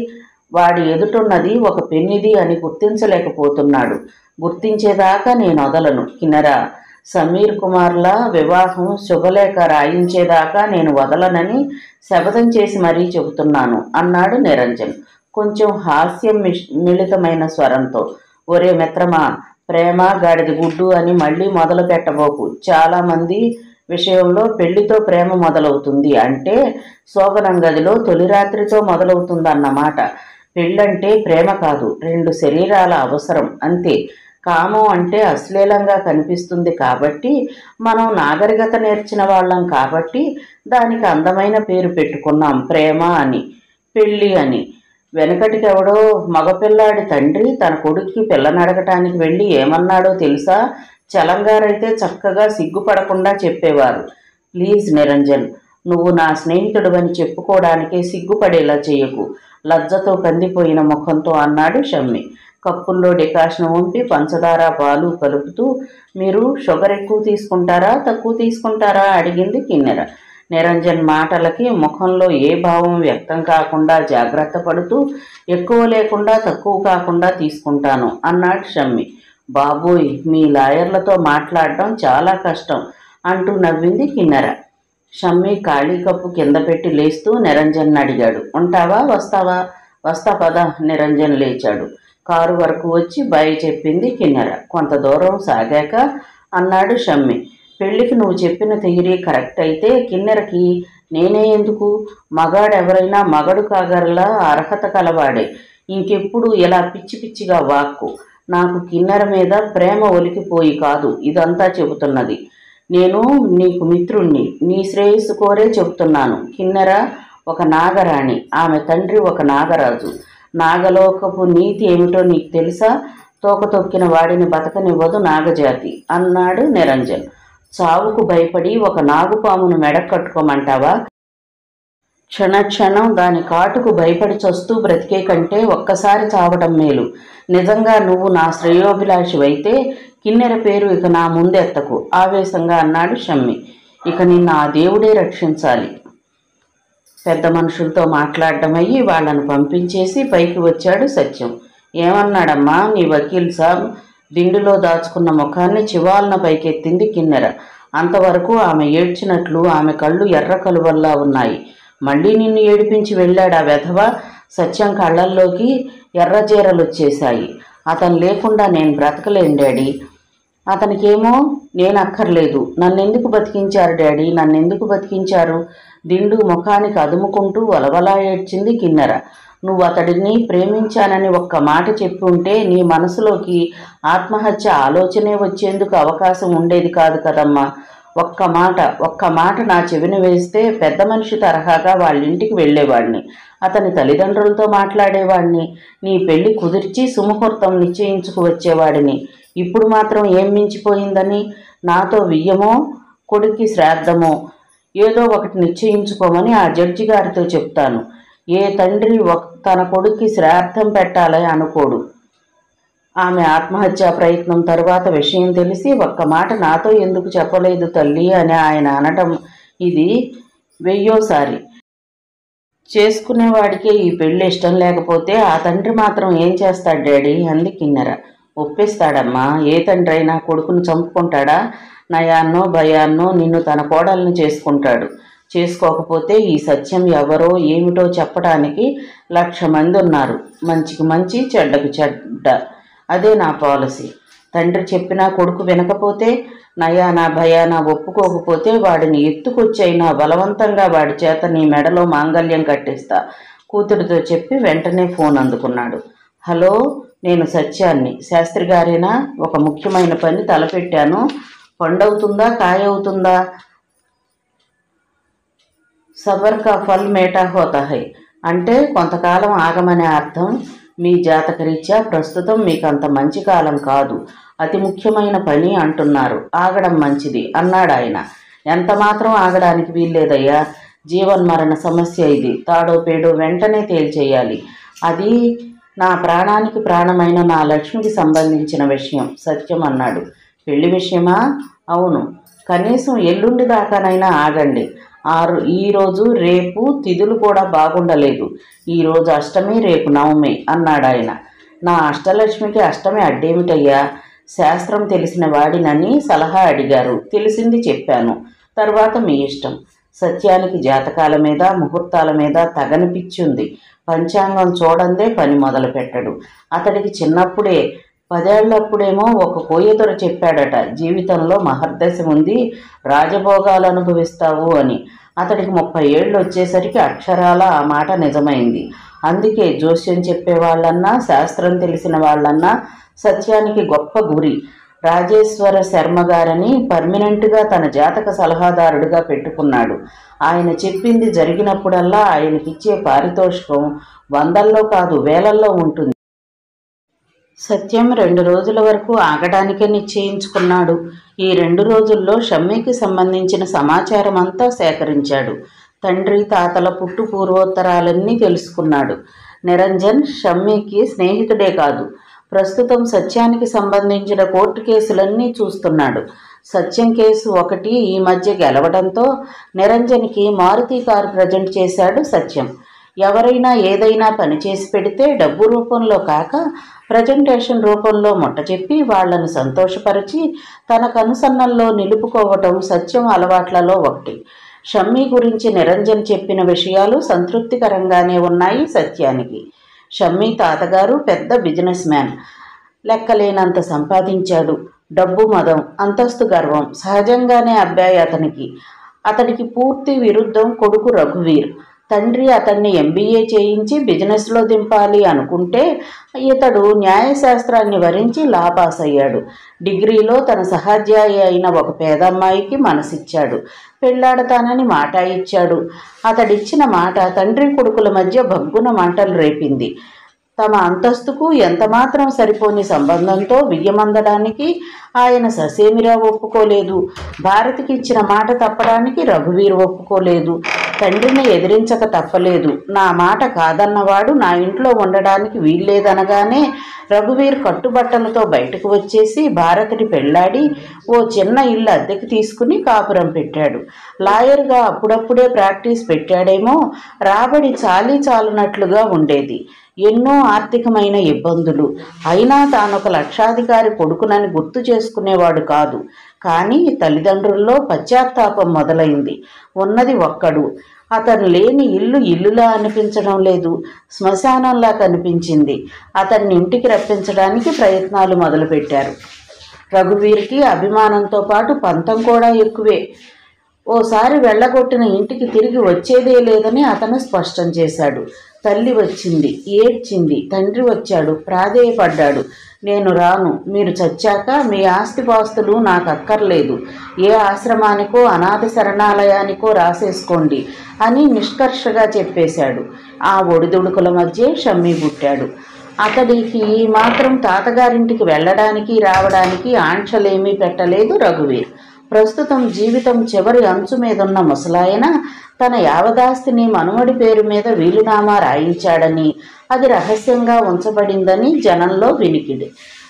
వాడి ఎదుటున్నది ఒక పెన్నిది అని గుర్తించలేకపోతున్నాడు. గుర్తించేదాకా నేను వదలను కిన్నెరా. సమీర్ కుమార్ల వివాహం శుభలేఖ రాయించేదాకా నేను వదలనని శపథం చేసి మరీ చెబుతున్నాను అన్నాడు నిరంజన్ కొంచెం హాస్యం మిళితమైన స్వరంతో. ఒరే మిత్రమా, ప్రేమ గాడిద గుడ్డు అని మళ్ళీ మొదలు పెట్టబోకు. చాలామంది విషయంలో పెళ్లితో ప్రేమ మొదలవుతుంది అంటే శోభనం గదిలో తొలి రాత్రితో మొదలవుతుందన్నమాట. పెళ్ళంటే ప్రేమ కాదు, రెండు శరీరాల అవసరం అంతే. కామం అంటే అశ్లీలంగా కనిపిస్తుంది కాబట్టి, మనం నాగరికత నేర్చిన వాళ్ళం కాబట్టి దానికి అందమైన పేరు పెట్టుకున్నాం, ప్రేమ అని, పెళ్ళి అని. వెనకటికెవడో మగపిల్లాడి తండ్రి తన కొడుక్కి పిల్లనడగటానికి వెళ్ళి ఏమన్నాడో తెలుసా? చలంగారైతే చక్కగా సిగ్గుపడకుండా చెప్పేవారు. ప్లీజ్ నిరంజన్, నువ్వు నా స్నేహితుడివని చెప్పుకోవడానికే సిగ్గుపడేలా చేయకు, లజ్జతో కందిపోయిన ముఖంతో అన్నాడు షమ్మి. కప్పుల్లో డికాషన్ ఉంపి పంచదార పాలు కలుపుతూ, మీరు షుగర్ ఎక్కువ తీసుకుంటారా తక్కువ తీసుకుంటారా అడిగింది కిన్నెర. నిరంజన్ మాటలకి ముఖంలో ఏ భావం వ్యక్తం కాకుండా జాగ్రత్త పడుతూ, ఎక్కువ లేకుండా తక్కువ కాకుండా తీసుకుంటాను అన్నాడు షమ్మి. బాబోయ్, మీ లాయర్లతో మాట్లాడడం చాలా కష్టం అంటూ నవ్వింది కిన్నెర. షమ్మి ఖాళీ కప్పు కింద పెట్టి లేస్తూ నిరంజన్ అడిగాడు. ఉంటావా వస్తావా? వస్తా పద. నిరంజన్ లేచాడు. కారు వరకు వచ్చి బాయ్ చెప్పింది కిన్నెర. కొంత దూరం సాగాక అన్నాడు షమ్మి, పెళ్లికి నువ్వు చెప్పిన థియరీ కరెక్ట్ అయితే కిన్నెరకి నేనే ఎందుకు? మగాడెవరైనా మగడు కాగరలా అర్హత కలవాడే. ఇంకెప్పుడు ఇలా పిచ్చి పిచ్చిగా వాక్కు. నాకు కిన్నెర మీద ప్రేమ ఒలికిపోయి కాదు ఇదంతా చెబుతున్నది. నేను నీకు మిత్రుణ్ణి, నీ శ్రేయస్సు కోరే చెబుతున్నాను. కిన్నెర ఒక నాగరాణి, ఆమె తండ్రి ఒక నాగరాజు. నాగలోకపు నీతి ఏమిటో నీకు తెలుసా? తోక తొక్కిన వాడిని బతకనివ్వదు నాగజాతి అన్నాడు నిరంజన్. చావుకు భయపడి ఒక నాగుపామును మెడ కట్టుకోమంటావా? క్షణక్షణం దాని కాటుకు భయపడి చస్తూ బ్రతికే కంటే ఒక్కసారి చావటం మేలు. నిజంగా నువ్వు నా శ్రేయోభిలాషివైతే కిన్నెర పేరు ఇక నా ముందెత్తకు ఆవేశంగా అన్నాడు షమ్మి. ఇక నిన్న ఆ దేవుడే రక్షించాలి. పెద్ద మనుషులతో మాట్లాడడం అయ్యి వాళ్లను పంపించేసి పైకి వచ్చాడు సత్యం. ఏమన్నాడమ్మా నీ వకీల్ సాబ్? దిండులో దాచుకున్న ముఖాన్ని చివాలన పైకెత్తింది కిన్నెర. అంతవరకు ఆమె ఏడ్చినట్లు ఆమె కళ్ళు ఎర్ర కలువల్లా ఉన్నాయి. మళ్ళీ నిన్ను ఏడిపించి వెళ్ళాడా వెధవ? సత్యం కళ్ళల్లోకి ఎర్రజీరలొచ్చేశాయి. అతను లేకుండా నేను బ్రతకలేను డాడీ. అతనికేమో నేను అక్కర్లేదు. నన్నెందుకు బతికించారు డాడీ, నన్నెందుకు బతికించారు? దిండు ముఖానికి అదుముకుంటూ వలవలా ఏడ్చింది కిన్నెర. నువ్వు అతడిని ప్రేమించానని ఒక్క మాట చెప్పి ఉంటే నీ మనసులోకి ఆలోచనే వచ్చేందుకు అవకాశం ఉండేది కాదు కదమ్మా. ఒక్క మాట నా చెవిని వేస్తే పెద్ద మనిషి తరహాగా వాళ్ళింటికి వెళ్ళేవాడిని, అతని తల్లిదండ్రులతో మాట్లాడేవాడిని, నీ పెళ్లి కుదిర్చి సుముహూర్తం నిశ్చయించుకు వచ్చేవాడిని. ఇప్పుడు మాత్రం ఏం మించిపోయిందని? నాతో వియ్యమో కొడుక్కి శ్రాద్ధమో ఏదో ఒకటి నిశ్చయించుకోమని ఆ జడ్జి గారితో చెప్తాను. ఏ తండ్రి తన కొడుక్కి శ్రాద్ధం పెట్టాలని అనుకోడు. ఆమె ఆత్మహత్యా ప్రయత్నం తరువాత విషయం తెలిసి ఒక్క మాట నాతో ఎందుకు చెప్పలేదు తల్లి అని ఆయన అనటం ఇది 1000సారి. చేసుకునేవాడికే ఈ పెళ్ళి ఇష్టం లేకపోతే ఆ తండ్రి మాత్రం ఏం చేస్తాడు డాడీ అంది కిన్నెర. ఒప్పిస్తాడమ్మా. ఏ తండ్రి అయినా కొడుకును చంపుకుంటాడా? నయాన్నో భయాన్నో నిన్ను తన కోడల్ని చేసుకుంటాడు. చేసుకోకపోతే ఈ సత్యం ఎవరో ఏమిటో చెప్పడానికి 1,00,000 మంది ఉన్నారు. మంచికి మంచి, చెడ్డకు చెడ్డ. అదే నా పాలసీ. తండ్రి చెప్పినా కొడుకు వినకపోతే, నయానా భయానా ఒప్పుకోకపోతే వాడిని ఎత్తుకొచ్చైనా బలవంతంగా వాడి చేత నీ మెడలో మాంగల్యం కట్టిస్తా కూతురితో చెప్పి వెంటనే ఫోన్ అందుకున్నాడు. హలో, నేను సత్యాన్ని. శాస్త్రి గారేనా? ఒక ముఖ్యమైన పని తలపెట్టాను. పండవుతుందా కాయవుతుందా? సబర్ కా ఫల్ మేటా హోతా హై అంటే కొంతకాలం ఆగమనే అర్థం. మీ జాతకరీత్యా ప్రస్తుతం మీకు అంత మంచి కాలం కాదు. అతి ముఖ్యమైన పని అంటున్నారు. ఆగడం మంచిది అన్నాడు ఆయన. ఎంత మాత్రం ఆగడానికి వీల్లేదయ్యా. జీవన్మరణ సమస్య ఇది. తాడో పేడో వెంటనే తేల్చేయాలి. అది నా ప్రాణానికి ప్రాణమైన నా లక్ష్మికి సంబంధించిన విషయం సత్యం అన్నాడు. పెళ్లి విషయమా? అవును. కనీసం ఎల్లుండి దాకానైనా ఆగండి. ఈరోజు రేపు తిథులు కూడా బాగుండలేదు. ఈరోజు అష్టమి, రేపు నవమి అన్నాడు ఆయన. నా అష్టలక్ష్మికి అష్టమి అడ్డేమిటయ్యా? శాస్త్రం తెలిసిన వాడినని సలహా అడిగారు. తెలిసింది చెప్పాను. తర్వాత మీ ఇష్టం. సత్యానికి జాతకాల మీద, ముహూర్తాల మీద తగని పిచ్చుంది. పంచాంగం చూడందే పని మొదలు పెట్టడు. అతడికి చిన్నప్పుడే 10 ఏళ్లప్పుడేమో ఒక కోయదొర చెప్పాడట, జీవితంలో మహర్దశ ఉంది, రాజభోగాలు అనుభవిస్తావు అని. అతడికి 30 ఏళ్ళు వచ్చేసరికి అక్షరాల ఆ మాట నిజమైంది. అందుకే జోస్యం చెప్పేవాళ్ళన్నా, శాస్త్రం తెలిసిన వాళ్ళన్నా సత్యానికి గొప్ప గురి. రాజేశ్వర శర్మ గారని పర్మినెంట్గా తన జాతక సలహాదారుడిగా పెట్టుకున్నాడు. ఆయన చెప్పింది జరిగినప్పుడల్లా ఆయనకిచ్చే పారితోషికం వందల్లో కాదు వేలల్లో ఉంటుంది. సత్యం 2 రోజుల వరకు ఆగడానికే నిశ్చయించుకున్నాడు. ఈ 2 రోజుల్లో షమ్మీకి సంబంధించిన సమాచారం అంతా సేకరించాడు. తండ్రి తాతల పుట్టు పూర్వోత్తరాలన్నీ తెలుసుకున్నాడు. నిరంజన్ షమ్మీకి స్నేహితుడే కాదు, ప్రస్తుతం సత్యానికి సంబంధించిన కోర్టు కేసులన్నీ చూస్తున్నాడు. సత్యం కేసు ఒకటి ఈ మధ్య గెలవడంతో నిరంజన్కి మారుతి కారు ప్రజెంట్ చేశాడు సత్యం. ఎవరైనా ఏదైనా పని చేసి పెడితే డబ్బు రూపంలో కాక ప్రజెంటేషన్ రూపంలో ముట్టచెప్పి వాళ్లను సంతోషపరిచి తన కనుసన్నల్లో నిలుపుకోవటం సత్యం అలవాట్లలో ఒకటి. షమ్మీ గురించి నిరంజన్ చెప్పిన విషయాలు సంతృప్తికరంగానే ఉన్నాయి సత్యానికి. షమ్మీ తాతగారు పెద్ద బిజినెస్ మ్యాన్. లెక్కలేనంత సంపాదించాడు. డబ్బు మదం, అంతస్తు గర్వం సహజంగానే అబ్బాయి అతనికి. అతడికి పూర్తి విరుద్ధం కొడుకు రఘువీర్. తండ్రి అతన్ని MBA చేయించి బిజినెస్లో దింపాలి అనుకుంటే ఇతడు న్యాయశాస్త్రాన్ని వరించి లా పాస్ అయ్యాడు. డిగ్రీలో తన సహాధ్యాయి అయిన ఒక పేదమ్మాయికి మనసిచ్చాడు. పెళ్లాడతానని మాట ఇచ్చాడు. అతడిచ్చిన మాట తండ్రి కొడుకుల మధ్య భగ్గున మంటలు రేపింది. తమ అంతస్తుకు ఎంతమాత్రం సరిపోని సంబంధంతో వియ్యమందడానికి ఆయన ససేమిరా ఒప్పుకోలేదు. భారతికి ఇచ్చిన మాట తప్పడానికి రఘువీర్ ఒప్పుకోలేదు. తండ్రిని ఎదిరించక తప్పలేదు. నా మాట కాదన్నవాడు నా ఇంట్లో ఉండడానికి వీల్లేదనగానే రఘువీర్ కట్టుబట్టలతో బయటకు వచ్చేసి భారతిని పెళ్లాడి ఓ చిన్న ఇల్లు అద్దెకి తీసుకుని కాపురం పెట్టాడు. లాయర్గా అప్పుడప్పుడే ప్రాక్టీస్ పెట్టాడేమో, రాబడి చాలీ చాలునట్లుగా ఉండేది. ఎన్నో ఆర్థికమైన ఇబ్బందులు. అయినా తానొక లక్షాధికారి కొడుకునని గుర్తు చేసుకునేవాడు కాదు. కానీ తల్లిదండ్రుల్లో పశ్చాత్తాపం మొదలైంది. ఉన్నది ఒక్కడు. అతను లేని ఇల్లు ఇల్లులా అనిపించడం లేదు, శ్మశానంలా కనిపించింది. అతన్ని ఇంటికి రప్పించడానికి ప్రయత్నాలు మొదలుపెట్టారు. రఘువీర్కి అభిమానంతో పాటు పంతం కూడా ఎక్కువే. ఓసారి వెళ్ళగొట్టిన ఇంటికి తిరిగి వచ్చేదే లేదని అతను స్పష్టం చేశాడు. తల్లి వచ్చింది, ఏడ్చింది. తండ్రి వచ్చాడు, ప్రాధేయపడ్డాడు. నేను రాను, మీరు చచ్చాక మీ ఆస్తిపాస్తులు నాకు అక్కర్లేదు, ఏ ఆశ్రమానికో అనాథ శరణాలయానికో రాసేసుకోండి అని నిష్కర్షగా చెప్పేశాడు. ఆ ఒడిదుడుకుల మధ్య షమ్మీ పుట్టాడు. అతడికి మాత్రం తాతగారింటికి వెళ్ళడానికి రావడానికి ఆంక్షలేమీ పెట్టలేదు రఘువీర్. ప్రస్తుతం జీవితం చివరి అంచు మీదున్న ముసలాయన తన యావదాస్తిని మనుమడి పేరు మీద వీలునామా రాయించాడని, అది రహస్యంగా ఉంచబడిందని జనంలో వినికిడి.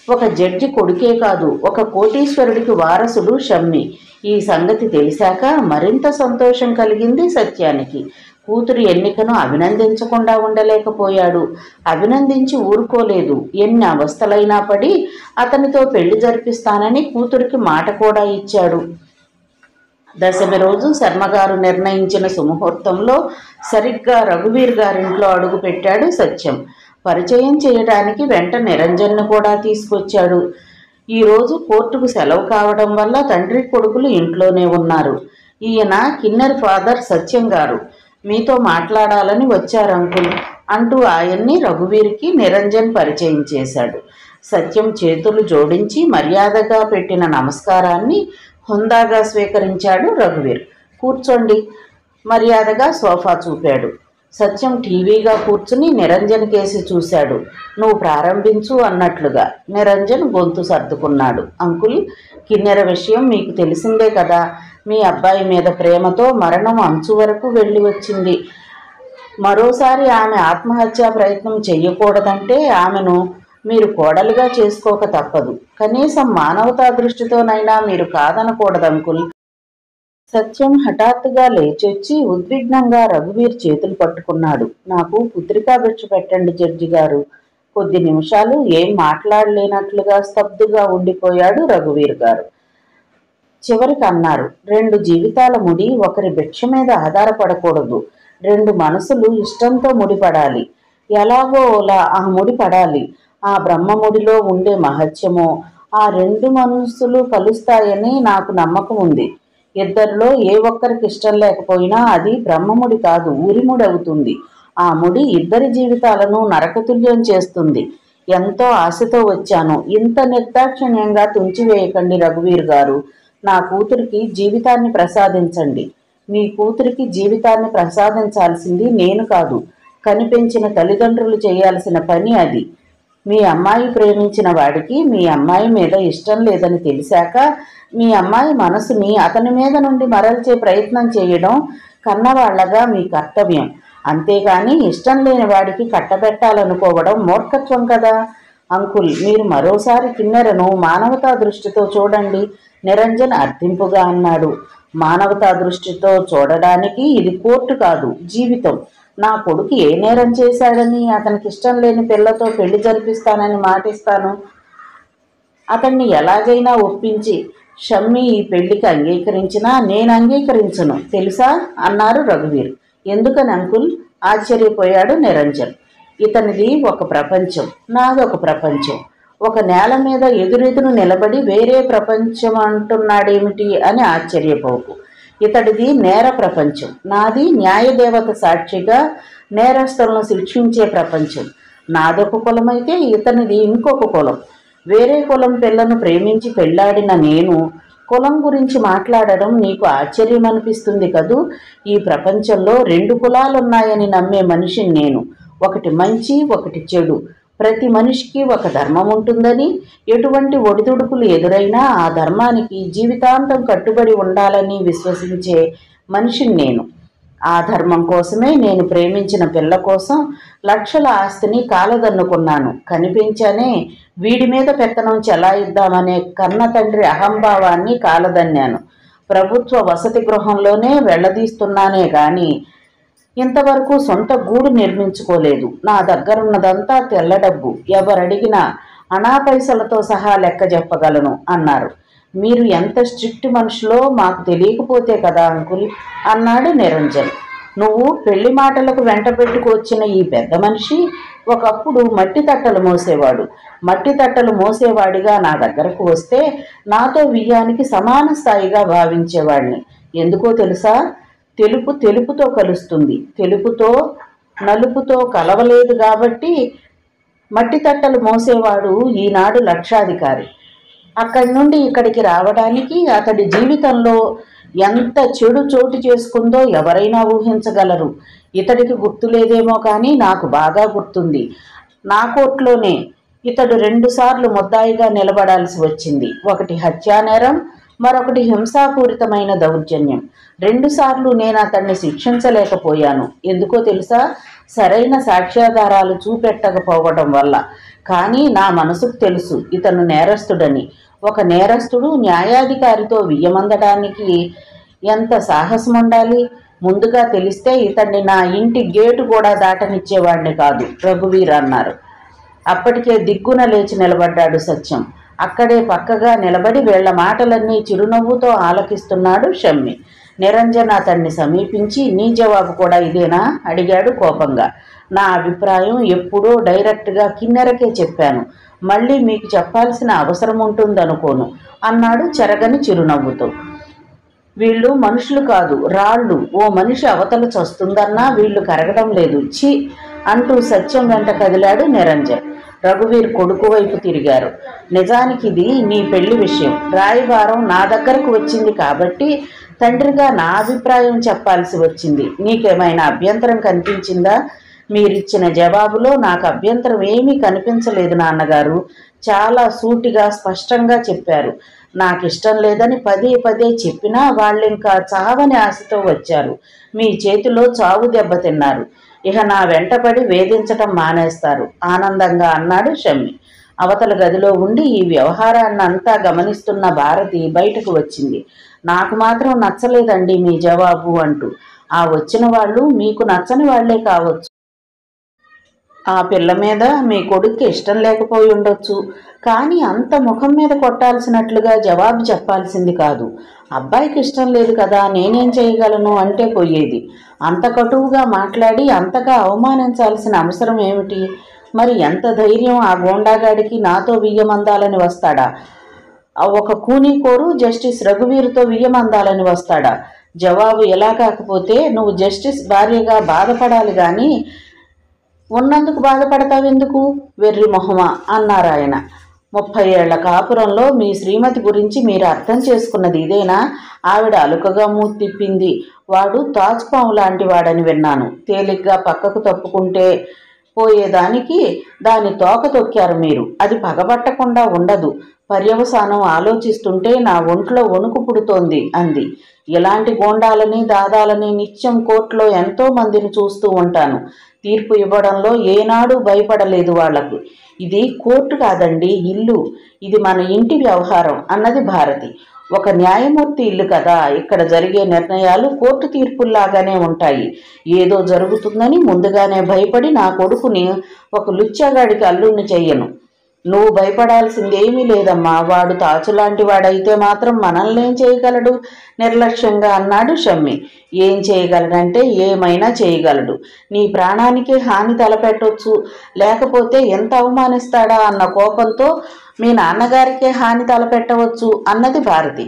ఒక జడ్జి కొడుకే కాదు, ఒక కోటీశ్వరుడికి వారసుడు షమ్మీ. ఈ సంగతి తెలిసాక మరింత సంతోషం కలిగింది సత్యానికి. కూతురు ఎన్నికను అభినందించకుండా ఉండలేకపోయాడు. అభినందించి ఊరుకోలేదు. ఎన్ని అవస్థలైనా పడి అతనితో పెళ్లి జరిపిస్తానని కూతురికి మాట కూడా ఇచ్చాడు. దశమి రోజు శర్మగారు నిర్ణయించిన సుముహూర్తంలో సరిగ్గా రఘువీర్ గారింట్లో అడుగు పెట్టాడు సత్యం. పరిచయం చేయడానికి వెంట నిరంజన్ను కూడా తీసుకొచ్చాడు. ఈరోజు కోర్టుకు సెలవు కావడం వల్ల తండ్రి కొడుకులు ఇంట్లోనే ఉన్నారు. ఈయన కిన్నెర్ ఫాదర్ సత్యం గారు, మీతో మాట్లాడాలని వచ్చారు అంకుల్ అంటూ ఆయన్ని రఘువీర్కి నిరంజన్ పరిచయం చేశాడు. సత్యం చేతులు జోడించి మర్యాదగా పెట్టిన నమస్కారాన్ని హుందాగా స్వీకరించాడు రఘువీర్. కూర్చోండి, మర్యాదగా సోఫా చూపాడు. సత్యం టీవీగా కూర్చుని నిరంజన్ కేసి చూశాడు. నువ్వు ప్రారంభించు అన్నట్లుగా. నిరంజన్ గొంతు సర్దుకున్నాడు. అంకుల్, కిన్నెర విషయం మీకు తెలిసిందే కదా. మీ అబ్బాయి మీద ప్రేమతో మరణం అంచు వరకు వెళ్ళి వచ్చింది. మరోసారి ఆమె ఆత్మహత్యా ప్రయత్నం చెయ్యకూడదంటే ఆమెను మీరు కోడలుగా చేసుకోక తప్పదు. కనీసం మానవతా దృష్టితోనైనా మీరు కాదనకూడదు అంకుల్. సత్యం హఠాత్తుగా లేచొచ్చి ఉద్విగ్నంగా రఘువీర్ చేతులు పట్టుకున్నాడు. నాకు పుత్రికా భిక్ష పెట్టండి జడ్జి గారు. కొద్ది నిమిషాలు ఏం మాట్లాడలేనట్లుగా స్తబ్దుగా ఉండిపోయాడు రఘువీర్ గారు. చివరికి అన్నారు, 2 జీవితాల ముడి ఒకరి భిక్ష మీద ఆధారపడకూడదు. 2 మనసులు ఇష్టంతో ముడిపడాలి. ఎలాగోలా ఆ ముడి పడాలి. ఆ బ్రహ్మముడిలో ఉండే మహత్యమో ఆ 2 మనసులు కలుస్తాయని నాకు నమ్మకం ఉంది. ఇద్దరిలో ఏ ఒక్కరికి ఇష్టం లేకపోయినా అది బ్రహ్మముడి కాదు, ఊరిముడి అవుతుంది. ఆ ముడి ఇద్దరి జీవితాలను నరకతుల్యం చేస్తుంది. ఎంతో ఆశతో వచ్చాను. ఇంత నిర్దాక్షిణ్యంగా తుంచివేయకండి రఘువీర్ గారు. నా కూతురికి జీవితాన్ని ప్రసాదించండి. మీ కూతురికి జీవితాన్ని ప్రసాదించాల్సింది నేను కాదు, కనిపెంచిన తల్లిదండ్రులు చేయాల్సిన పని అది. మీ అమ్మాయి ప్రేమించిన వాడికి మీ అమ్మాయి మీద ఇష్టం లేదని తెలిసాక మీ అమ్మాయి మనసుని అతని మీద నుండి మరల్చే ప్రయత్నం చేయడం కన్నవాళ్లగా మీ కర్తవ్యం. అంతేగాని ఇష్టం లేని వాడికి కట్టబెట్టాలనుకోవడం మూర్ఖత్వం కదా. అంకుల్, మీరు మరోసారి కిన్నెరను మానవతా దృష్టితో చూడండి, నిరంజన్ అర్థింపుగా అన్నాడు. మానవతా దృష్టితో చూడడానికి ఇది కోర్టు కాదు, జీవితం. నా కొడుకు ఏ నేరం చేశాడని అతనికి ఇష్టం లేని పిల్లతో పెళ్లి జరిపిస్తానని మాటిస్తాను. అతన్ని ఎలాగైనా ఒప్పించి షమ్మి ఈ పెళ్లికి అంగీకరించినా నేను అంగీకరించను తెలుసా అన్నారు రఘువీర్. ఎందుకని అంకుల్? ఆశ్చర్యపోయాడు నిరంజన్. ఇతనిది ఒక ప్రపంచం, నాదొక ప్రపంచం. ఒక నేల మీద ఎదురెదురు నిలబడి వేరే ప్రపంచం అంటున్నాడేమిటి అని ఆశ్చర్యపోకు. ఇతడిది నేర ప్రపంచం, నాది న్యాయదేవత సాక్షిగా నేరస్తులను శిక్షించే ప్రపంచం. నాదొక కులం అయితే ఇతనిది ఇంకొక కులం. వేరే కులం పిల్లను ప్రేమించి పెళ్లాడిన నేను కులం గురించి మాట్లాడడం నీకు ఆశ్చర్యం అనిపిస్తుంది కదూ. ఈ ప్రపంచంలో 2 కులాలున్నాయని నమ్మే మనిషిని నేను. ఒకటి మంచి, ఒకటి చెడు. ప్రతి మనిషికి ఒక ధర్మం ఉంటుందని, ఎటువంటి ఒడిదుడుకులు ఎదురైనా ఆ ధర్మానికి జీవితాంతం కట్టుబడి ఉండాలని విశ్వసించే మనిషిని నేను. ఆ ధర్మం కోసమే నేను ప్రేమించిన పిల్ల కోసం లక్షల ఆస్తిని కాలదన్నుకున్నాను. కనిపించానే వీడి మీద పెత్తనం చెలాయిద్దామనే కన్న తండ్రి అహంభావాన్ని కాలదన్నాను. ప్రభుత్వ వసతి గృహంలోనే వెళ్లదీస్తున్నానే గాని ఇంతవరకు సొంత గూడు నిర్మించుకోలేదు. నా దగ్గరున్నదంతా తెల్ల డబ్బు. ఎవరడిగినా అనాపైసలతో సహా లెక్క చెప్పగలను అన్నారు. మీరు ఎంత స్ట్రిక్ట్ మనుషులో మాకు తెలియకపోతే కదా అంకుల్ అన్నాడు నిరంజన్. నువ్వు పెళ్లి మాటలకు వెంట పెట్టుకొచ్చిన ఈ పెద్ద మనిషి ఒకప్పుడు మట్టి తట్టలు మోసేవాడు. మట్టి తట్టలు మోసేవాడిగా నా దగ్గరకు వస్తే నాతో వియ్యానికి సమాన స్థాయిగా భావించేవాడిని. ఎందుకో తెలుసా? తెలుపు తెలుపుతో కలుస్తుంది, తెలుపుతో నలుపుతో కలవలేదు కాబట్టి మట్టి తట్టలు మోసేవాడు ఈనాడు లక్షాధికారి. అక్కడి నుండి ఇక్కడికి రావడానికి అతడి జీవితంలో ఎంత చెడు చోటు చేసుకుందో ఎవరైనా ఊహించగలరు. ఇతడికి గుర్తులేదేమో కానీ నాకు బాగా గుర్తుంది. నా కోర్టులోనే ఇతడు 2 సార్లు ముద్దాయిగా నిలబడాల్సి వచ్చింది. ఒకటి హత్యానేరం, మరొకటి హింసాపూరితమైన దౌర్జన్యం. 2 సార్లు నేను అతన్ని శిక్షించలేకపోయాను. ఎందుకో తెలుసా? సరైన సాక్ష్యాధారాలు చూపెట్టకపోవడం వల్ల. కానీ నా మనసుకు తెలుసు ఇతను నేరస్తుడని. ఒక నేరస్తుడు న్యాయాధికారితో వియ్యమందడానికి ఎంత సాహసం ఉండాలి. ముందుగా తెలిస్తే ఇతన్ని నా ఇంటి గేటు కూడా దాటనిచ్చేవాడిని కాదు రఘువీర్ అన్నారు. అప్పటికే దిగ్గున లేచి నిలబడ్డాడు సత్యం. అక్కడే పక్కగా నిలబడి వీళ్ల మాటలన్నీ చిరునవ్వుతో ఆలకిస్తున్నాడు షమ్మి. నిరంజన్ అతన్ని సమీపించి, నీ జవాబు కూడా ఇదేనా అడిగాడు కోపంగా. నా అభిప్రాయం ఎప్పుడో డైరెక్ట్గా కిన్నెరకే చెప్పాను. మళ్ళీ మీకు చెప్పాల్సిన అవసరం ఉంటుందనుకోను అన్నాడు చెరగని చిరునవ్వుతో. వీళ్ళు మనుషులు కాదు, రాళ్ళు. ఓ మనిషి అవతల చస్తుందన్నా వీళ్ళు కరగడం లేదు. ఛీ అంటూ సత్యం వెంట కదిలాడు నిరంజన్. రఘువీర్ కొడుకు వైపు తిరిగారు. నిజానికి ఇది నీ పెళ్లి విషయం. రాయబారం నా దగ్గరకు వచ్చింది కాబట్టి తండ్రిగా నా అభిప్రాయం చెప్పాల్సి వచ్చింది. నీకేమైనా అభ్యంతరం కనిపించిందా? మీరిచ్చిన జవాబులో నాకు అభ్యంతరం ఏమీ కనిపించలేదు నాన్నగారు. చాలా సూటిగా స్పష్టంగా చెప్పారు. నాకిష్టం లేదని పదే పదే చెప్పినా వాళ్ళింకా చావని ఆశతో వచ్చారు. మీ చేతిలో చావు దెబ్బతిన్నారు. ఇక నా వెంటపడి వేధించటం మానేస్తారు ఆనందంగా అన్నాడు షమ్మి. అవతల గదిలో ఉండి ఈ వ్యవహారాన్నంతా గమనిస్తున్న భారతి బయటకు వచ్చింది. నాకు మాత్రం నచ్చలేదండి మీ జవాబు అంటూ. ఆ వచ్చిన వాళ్ళు మీకు నచ్చని వాళ్లే కావచ్చు. ఆ పిల్ల మీద మీ కొడుక్కి ఇష్టం లేకపోయి ఉండొచ్చు. కానీ అంత ముఖం మీద కొట్టాల్సినట్లుగా జవాబు చెప్పాల్సింది కాదు. అబ్బాయికి ఇష్టం లేదు కదా, నేనేం చేయగలను అంటే పోయేది. అంత కటువుగా మాట్లాడి అంతగా అవమానించాల్సిన అవసరం ఏమిటి? మరి ఎంత ధైర్యం ఆ గోండాగాడికి నాతో వియ్యమందాలని వస్తాడా? ఒక కూనీకోరు జస్టిస్ రఘువీర్తో వియ్యమందాలని వస్తాడా? జవాబు ఎలా కాకపోతే నువ్వు జస్టిస్ భార్యగా బాధపడాలి కానీ ఉన్నందుకు బాధపడతావెందుకు? వెర్రి మొహమా అన్నారాయన. 30 ఏళ్ల కాపురంలో మీ శ్రీమతి గురించి మీరు అర్థం చేసుకున్నది ఇదేనా? ఆవిడ అలుకగా మూతి తిప్పింది. వాడు తాచుపాము లాంటి వాడని విన్నాను. తేలిగ్గా పక్కకు తప్పుకుంటే పోయేదానికి దాని తోక తొక్కారు మీరు. అది పగబట్టకుండా ఉండదు. పర్యవసానం ఆలోచిస్తుంటే నా ఒంట్లో వణుకు పుడుతోంది అంది. ఇలాంటి గోండాలని దాదాలని నిత్యం కోర్టులో ఎంతో మందిని చూస్తూ ఉంటాను. తీర్పు ఇవ్వడంలో ఏనాడు భయపడలేదు వాళ్లకు. ఇది కోర్టు కాదండి, ఇల్లు. ఇది మన ఇంటి వ్యవహారం అన్నది భారతి. ఒక న్యాయమూర్తి ఇల్లు కదా, ఇక్కడ జరిగే నిర్ణయాలు కోర్టు తీర్పుల్లాగానే ఉంటాయి. ఏదో జరుగుతుందని ముందుగానే భయపడి నా కొడుకుని ఒక లుచ్చగాడికి అల్లుణ్ణి చెయ్యను. నువ్వు భయపడాల్సిందేమీ లేదమ్మా. వాడు తాచులాంటి వాడైతే మాత్రం మనల్నేం చేయగలడు? నిర్లక్ష్యంగా అన్నాడు షమ్మి. ఏం చేయగలడంటే ఏమైనా చేయగలడు. నీ ప్రాణానికే హాని తలపెట్టొచ్చు. లేకపోతే ఎంత అవమానిస్తాడా అన్న కోపంతో మీ నాన్నగారికే హాని తలపెట్టవచ్చు అన్నది భారతి.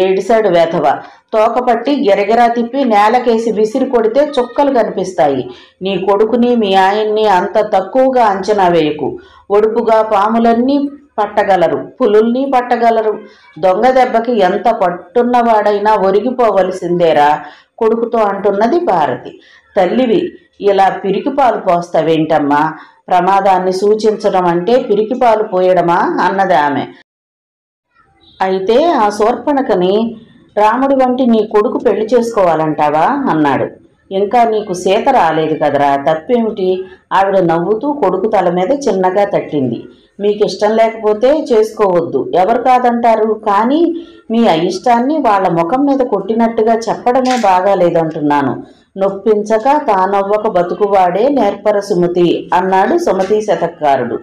ఏడిశాడు వెధవ. తోకపట్టి గిరగిరా తిప్పి నేలకేసి విసిరి కొడితే చుక్కలు కనిపిస్తాయి. నీ కొడుకుని మీ ఆయన్ని అంత తక్కువగా అంచనా వేయకు. ఒడుపుగా పాములన్నీ పట్టగలరు, పులుల్ని పట్టగలరు. దొంగ దెబ్బకి ఎంత పట్టున్నవాడైనా ఒరిగిపోవలసిందేరా కొడుకుతో అంటున్నది భారతి. తల్లివి ఇలా పిరికిపాలు పోస్తావేంటమ్మా? ప్రమాదాన్ని సూచించడం అంటే పిరికిపాలు పోయడమా అన్నది ఆమె. అయితే ఆ శూర్పణఖని రాముడి వంటి నీ కొడుకు పెళ్లి చేసుకోవాలంటావా అన్నాడు. ఇంకా నీకు సీత రాలేదు కదరా, తప్పేమిటి? ఆవిడ నవ్వుతూ కొడుకు తల మీద చిన్నగా తట్టింది. మీకు ఇష్టం లేకపోతే చేసుకోవద్దు, ఎవరు కాదంటారు? కానీ మీ అయిష్టాన్ని వాళ్ళ ముఖం మీద కొట్టినట్టుగా చెప్పడమే బాగాలేదంటున్నాను. నొప్పించక తానవ్వక బతుకువాడే నేర్పర సుమతి అన్నాడు సుమతి శతకారుడు.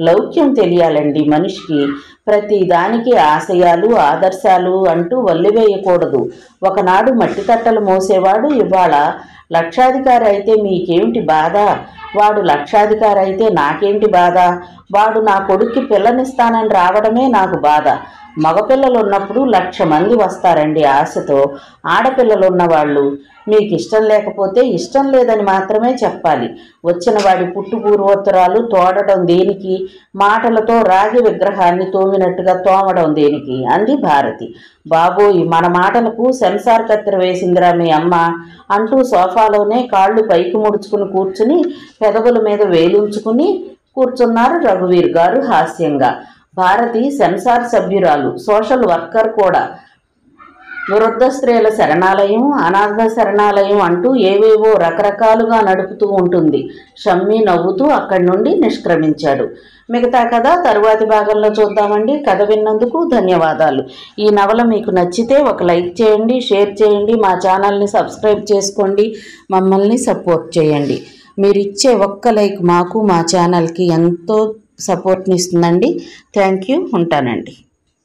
లౌక్యం తెలియాలండి మనిషికి. ప్రతి దానికి ఆశయాలు ఆదర్శాలు అంటూ వల్లివేయకూడదు. ఒకనాడు మట్టి తట్టలు మోసేవాడు ఇవాళ లక్షాధికారి అయితే మీకేమిటి బాధ? వాడు లక్షాధికారి అయితే నాకేంటి బాధ? వాడు నా కొడుక్కి పిల్లనిస్తానని రావడమే నాకు బాధ. మగపిల్లలు ఉన్నప్పుడు 1,00,000 మంది వస్తారండి ఆశతో. ఆడపిల్లలు ఉన్నవాళ్ళు మీకు ఇష్టం లేకపోతే ఇష్టం లేదని మాత్రమే చెప్పాలి. వచ్చిన వాడి పుట్టుపూర్వోత్తరాలు తోడడం దేనికి? మాటలతో రాగి విగ్రహాన్ని తోమినట్టుగా తోమడం దేనికి అంది భారతి. బాబోయ్, మన మాటలకు సెన్సార్ కత్తెర వేసిందిరా మీ అమ్మ అంటూ సోఫాలోనే కాళ్ళు పైకి ముడుచుకుని కూర్చుని పెదవుల మీద వేలుంచుకుని కూర్చున్నారు రఘువీర్ గారు హాస్యంగా. భారతి సెన్సార్ సభ్యురాలు, సోషల్ వర్కర్ కూడా. వృద్ధ స్త్రీల శరణాలయం, అనాథ శరణాలయం అంటూ ఏవేవో రకరకాలుగా నడుపుతూ ఉంటుంది. షమ్మి నవ్వుతూ అక్కడి నుండి నిష్క్రమించాడు. మిగతా కథ తరువాతి భాగంలో చూద్దామండి. కథ విన్నందుకు ధన్యవాదాలు. ఈ నవల మీకు నచ్చితే ఒక లైక్ చేయండి, షేర్ చేయండి, మా ఛానల్ని సబ్స్క్రైబ్ చేసుకోండి, మమ్మల్ని సపోర్ట్ చేయండి. మీరిచ్చే ఒక్క లైక్ మాకు మా ఛానల్కి ఎంతో సపోర్ట్ని ఇస్తుందండి. Thank you. ఉంటానండి.